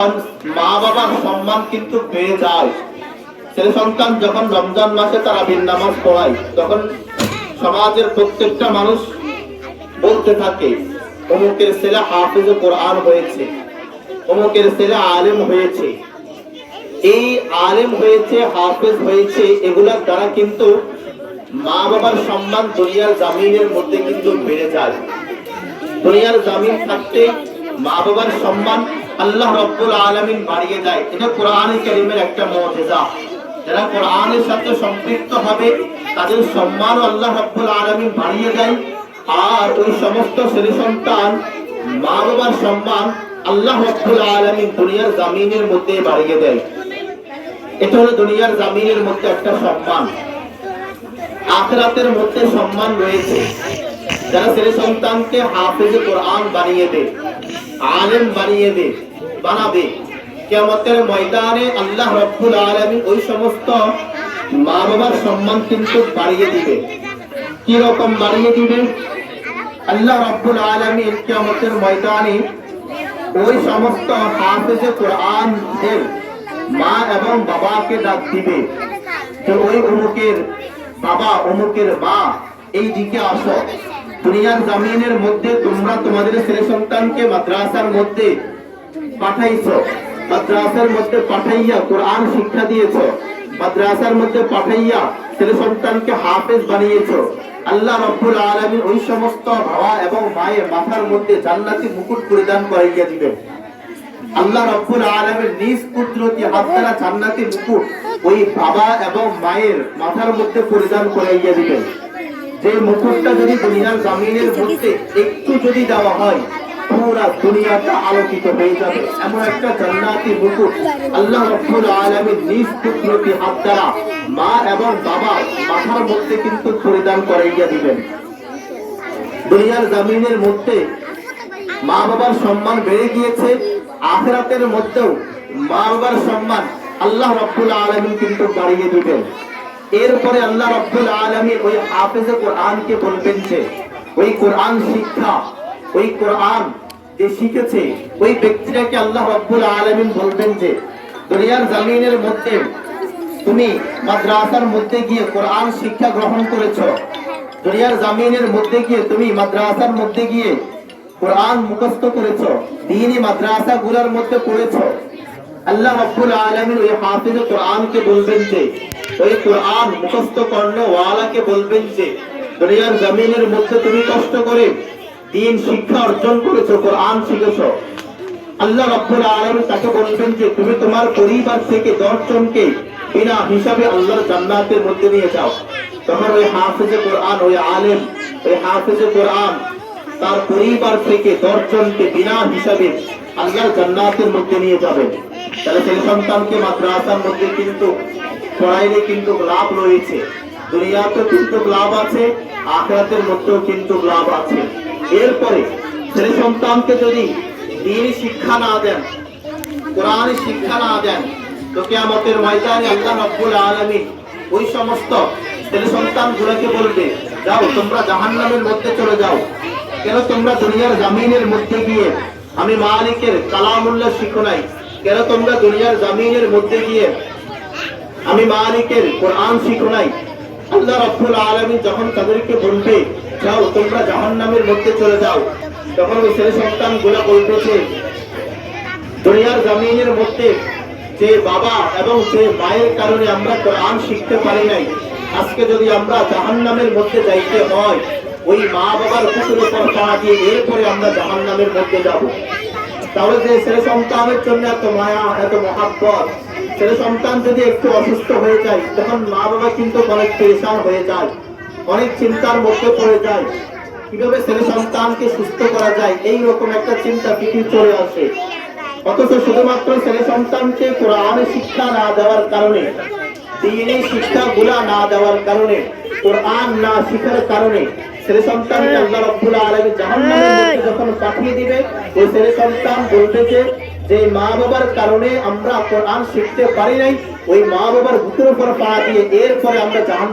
মা বাবার সম্মান কিন্তু বেড়ে যায়। ছেলে সন্তান যখন রমজান মাসে তারাবির নামাজ পড়ায়, তখন সমাজের প্রত্যেকটা মানুষ বলতে থাকে অমুকের ছেলে হাফেজে কোরআন হয়েছে, অমুকের ছেলে আলেম হয়েছে। এই আলেম হয়েছে, হাফেজ হয়েছে, এগুলোর দ্বারা কিন্তু মা বাবার সম্মান দুনিয়ার জামিনের মধ্যে কিন্তু বেড়ে যায়। দুনিয়ার জামিন থাকতে মা বাবার সম্মান আল্লাহ রাব্বুল আলামিন বাড়িয়ে দেয়। এটা কোরআনে কারীমের একটা মুজিজা। যারা কোরআনের সাথে সম্পৃক্ত হবে তাদের সম্মান আল্লাহ রাব্বুল আলামিন বাড়িয়ে দেয়। আর ওই সমস্ত ছেলে সন্তান মা বাবার সম্মান আল্লাহ রাব্বুল আলামিন দুনিয়ার জামিনের মধ্যে বাড়িয়ে দেয়। এটা হলো দুনিয়ার জামিনের মধ্যে একটা সম্মান। আখিরাতের মধ্যে সম্মান রয়েছে। যারা ছেলে সন্তানকে হাফেজে কোরআন বানিয়ে দেয়, আলেম বানিয়ে দেয়, বানাবে, কিয়ামতের ময়দানে আল্লাহ রাব্বুল আলামিন ওই সমস্ত মা বাবার সম্মান কিন্তু বাড়িয়ে দিবে। কি রকম বাড়িয়ে দিবে? আল্লাহ রাব্বুল আলামিন কিয়ামতের ময়দানে ওই সমস্ত হাফেজে কোরআনদের মা এবং বাবাকে ডাক দিবে যে ওই অমুকের বাবা, অমুকের মা, এই দিকে আসো। দুনিয়ার জামিনের মধ্যে তোমরা তোমাদের ছেলে সন্তানকে মাদ্রাসার মধ্যে পাঠাইছো, মাদ্রাসার মধ্যে পাঠাইয়া কোরআন শিক্ষা দিয়েছো, মাদ্রাসার মধ্যে পাঠাইয়া ছেলে সন্তানকে হাফেজ বানিয়েছো। আল্লাহ রাব্বুল আলামিন ওই সমস্ত বাবা এবং মায়ের মাথার মধ্যে জান্নাতি মুকুট পরিধান করাইয়া দিবেন। আল্লাহ রাব্বুল আলামিন নিজ কুদরতি হাত দ্বারা জান্নাতি মুকুট ওই বাবা এবং মায়ের মাথার মধ্যে পরিধান করাইয়া দিবেন। যে মুকুটটা যদি দুনিয়ার জামিনের মধ্যে একটু যদি দেওয়া হয়, পুরা দুনিয়াটা আলোকিত হয়ে যাবে। এমন একটা জান্নাতি মুকুট আল্লাহ রাব্বুল আলামিন নিজ কুদরতি হাত দ্বারা মা এবং বাবা মাথার মধ্যে কিন্তু পরিধান করাইয়া দিবেন। দুনিয়ার জামিনের মধ্যে মা বাবার সম্মান বেড়ে গিয়েছে। আখিরাতের মধ্যেও মা বাবার সম্মান আল্লাহ রাব্বুল আলামিন কিন্তু বাড়িয়ে দিবেন। এরপরে আল্লাহ রাব্বুল আলামিন ওই হাফেজে কোরআনকে বলবেন যে ওই কোরআন শিক্ষা, ওই কোরআন যে শিখেছে ওই ব্যক্তিটাকে আল্লাহ রাব্বুল আলামিন বলবেন যে দুনিয়ার জমিনের মধ্যে তুমি মাদ্রাসার মধ্যে গিয়ে কোরআন শিক্ষা গ্রহণ করেছো, দুনিয়ার জমিনের মধ্যে গিয়ে তুমি মাদ্রাসার মধ্যে গিয়ে কোরআন মুখস্থ করেছো, দ্বীনি মাদ্রাসাগুলোর মধ্যে পড়েছো। আল্লাহ রাব্বুল আলামিন ওই হাফেজে কোরআনকে বলবেন যে ওই কোরআন মুখস্থ করনেওয়ালাকে বলবেন যে দুনিয়ার জমিনের মধ্যে তুমি কষ্ট করে দ্বীন শিক্ষা অর্জন করেছো, কোরআন শিখেছো। আল্লাহ রাব্বুল আলামিন তাকে বলবেন যে তুমি তোমার পরিবার থেকে 10 জনকে বিনা হিসাবে আল্লাহর জান্নাতের মধ্যে নিয়ে যাও। তখন ওই হাফেজে কোরআন, ওই আলেম, ওই হাফেজে কোরআন তার পরিবার থেকে 10 জনকে বিনা হিসাবে আল্লাহর জান্নাতের মধ্যে নিয়ে যাবেন। তাহলে ছেলে সন্তানকে মাদ্রাসার মধ্যে কিন্তু পড়াইলে কিন্তু লাভ রয়েছে। দুনিয়াতেও কিন্তু লাভ আছে, আখিরাতের মধ্যেও কিন্তু লাভ আছে। এরপরে ছেলে সন্তানকে যদি দ্বীনি শিক্ষা না দেন, কোরআনের শিক্ষা না দেন, তো কিয়ামতের ময়দানে আল্লাহ রাব্বুল আলামিন ওই সমস্ত ছেলে সন্তানগুলোকে বলবে যাও তোমরা জাহান্নামের মধ্যে চলে যাও। কেন তোমরা দুনিয়ার জামিনের মধ্যে গিয়ে আমি মালিকের কালামুল্লাহ শিখো নাই? কেন তোমরা দুনিয়ার জামিনের মধ্যে গিয়ে আমি মালিকের কোরআন শিখো নাই? আল্লাহ রাব্বুল আলামিন যখন তাদেরকে বলবে যাও তোমরা জাহান্নামের মধ্যে চলে যাও, তখন ওই ছেলে সন্তানগুলো বলতেছে দুনিয়ার জমিনের মধ্যে যে বাবা এবং যে মায়ের কারণে আমরা কোরআন শিখতে পারি নাই, আজকে যদি আমরা জাহান্নামের মধ্যে যাইতে হয় ওই মা বাবার বুকের উপর পা দিয়ে এরপরে আমরা জাহান্নামের মধ্যে যাব। তাহলে যে ছেলে সন্তানের জন্য এত মায়া, এত মহাব্বত, ছেলে সন্তান যদি একটু অসুস্থ হয়ে যায় তখন মা বাবা কিন্তু অনেক পেরেশান হয়ে যায়, অনেক চিন্তার মধ্যে পড়ে যায়। কিভাবে ছেলে সন্তানকে সুস্থ করা যায় এইরকম একটা চিন্তা পৃথিবী চলে আসে। অথচ শুধুমাত্র ছেলে সন্তানকে কোরআনের শিক্ষা না দেওয়ার কারণে, দ্বীনি শিক্ষাগুলা না দেওয়ার কারণে, কোরআন না শিখার কারণে ছেলে সন্তানকে আল্লাহ রাব্বুল আলামিন জাহান্নামের মধ্যে যখন পাঠিয়ে দিবে, ওই ছেলে সন্তান বলবে যে মা বাবার কারণে আমরা কোরআন শিখতে পারি নাই, ওই মা বাবার বুকের উপর পা দিয়ে এরপরে আমরা জাহান্নামে